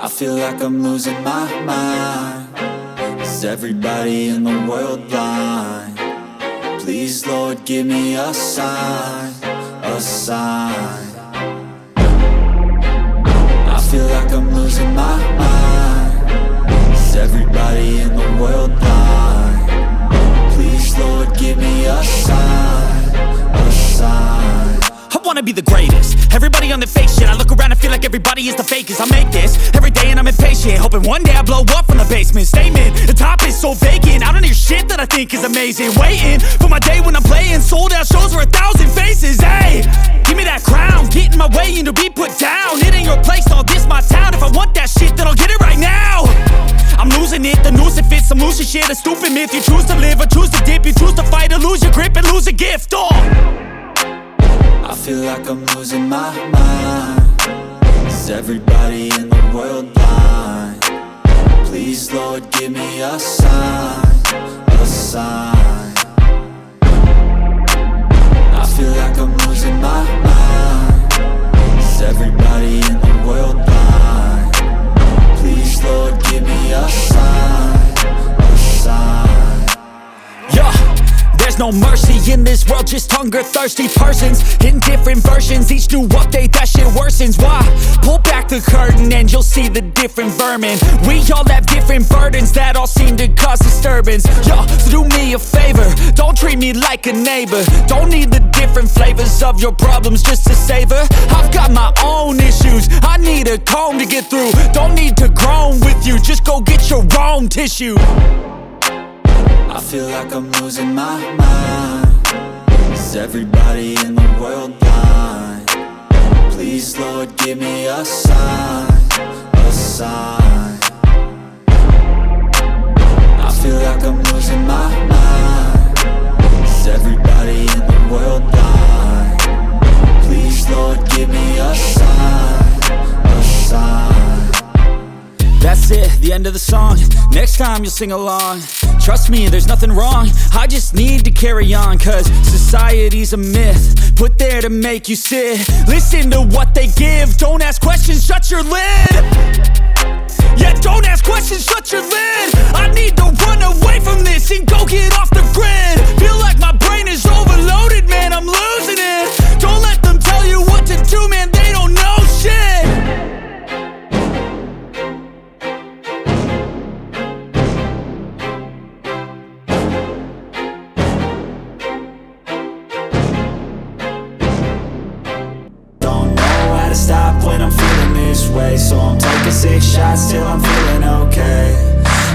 I feel like I'm losing my mind. Is everybody in the world blind? Please, Lord, give me a sign, a sign. I feel like I'm losing my mind. Is everybody in the world blind? Please, Lord, give me a sign, a sign. I wanna be the greatest. Everybody on the fake shit. I look around and feel like everybody is the fakest. I make this every day and I'm impatient, hoping one day I blow up from the basement. Statement, the top is so vacant. I don't hear shit that I think is amazing. Waiting for my day when I'm playing sold out shows for 1,000 faces. Hey, give me that crown, get in my way and to be put down. It ain't your place, all this my town. If I want that shit, then I'll get it right now. I'm losing it, the noose it fits. I'm losing shit, a stupid myth. You choose to live or choose to dip. You choose to fight or lose your grip and lose a gift. I feel like I'm losing my mind. Is everybody in the world blind? Please, Lord, give me a sign, a sign. I feel like I'm losing my mind. Is everybody in the world blind? Please, Lord, give me a sign, a sign. Yeah. There's no mercy in this world, just hunger-thirsty persons in different versions. Each new update, that shit worsens. Why? Pull back the curtain and you'll see the different vermin. We all have different burdens that all seem to cause disturbance. Yo, so do me a favor, don't treat me like a neighbor. Don't need the different flavors of your problems just to savor. I've got my own issues, I need a comb to get through. Don't need to groan with you, just go get your own tissue. I feel like I'm losing my mind. Is everybody in the world blind? Please, Lord, give me a sign, a sign. I feel like I'm losing my mind. Is everybody in the world blind? Please, Lord, give me a sign, a sign. That's it, the end of the song. Next time you'll sing along. Trust me, there's nothing wrong. I just need to carry on, cause society's a myth put there to make you sit. Listen to what they give. Don't ask questions, shut your lid. Yeah, don't ask questions, shut your lid. I need to run away from this and go get off the grid. Feel like my brain is overloaded, man, I'm losing it. Don't let them tell you what to do, man, they don't know shit. Stop when I'm feeling this way, so I'm taking 6 shots till I'm feeling okay.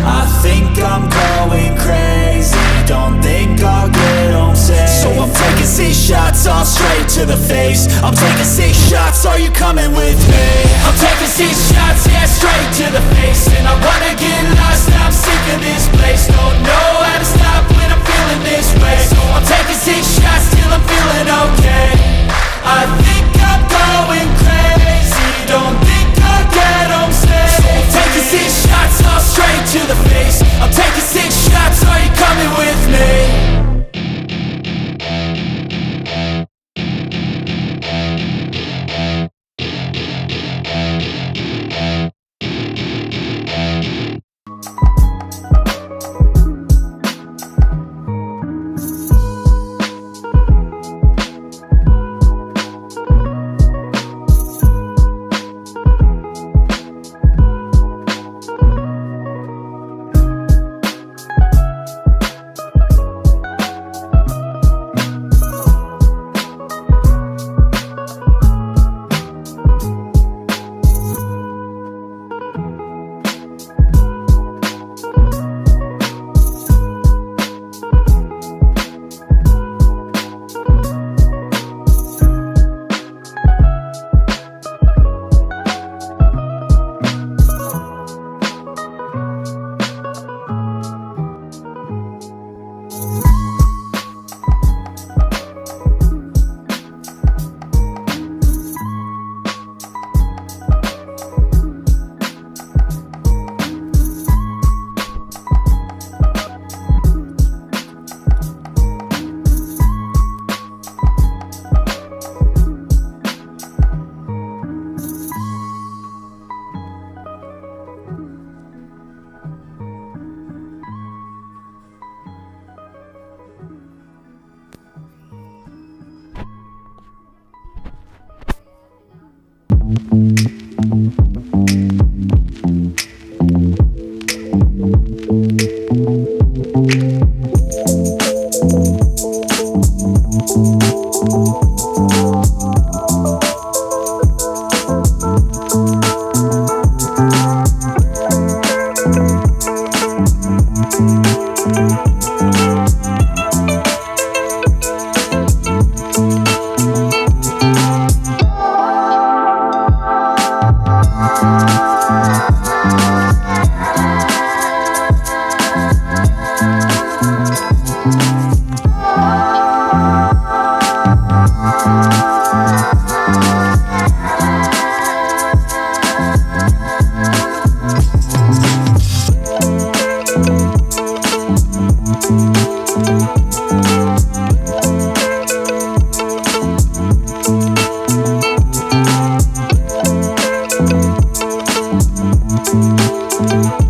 I think I'm going crazy, don't think I'll get home safe. So I'm taking 6 shots all straight to the face. I'm taking 6 shots, are you coming with me? I'm taking 6 shots, yeah, straight to the face. And I wanna get lost, I'm sick of this place. Don't know how to stop when I'm feeling this way. So I'm taking 6 shots till I'm feeling okay. I think I'm going crazy, don't think I'll get home safe. So I'm taking 6 shots all straight to the face. I'm taking 6 shots, are you coming with me? We'll be right back.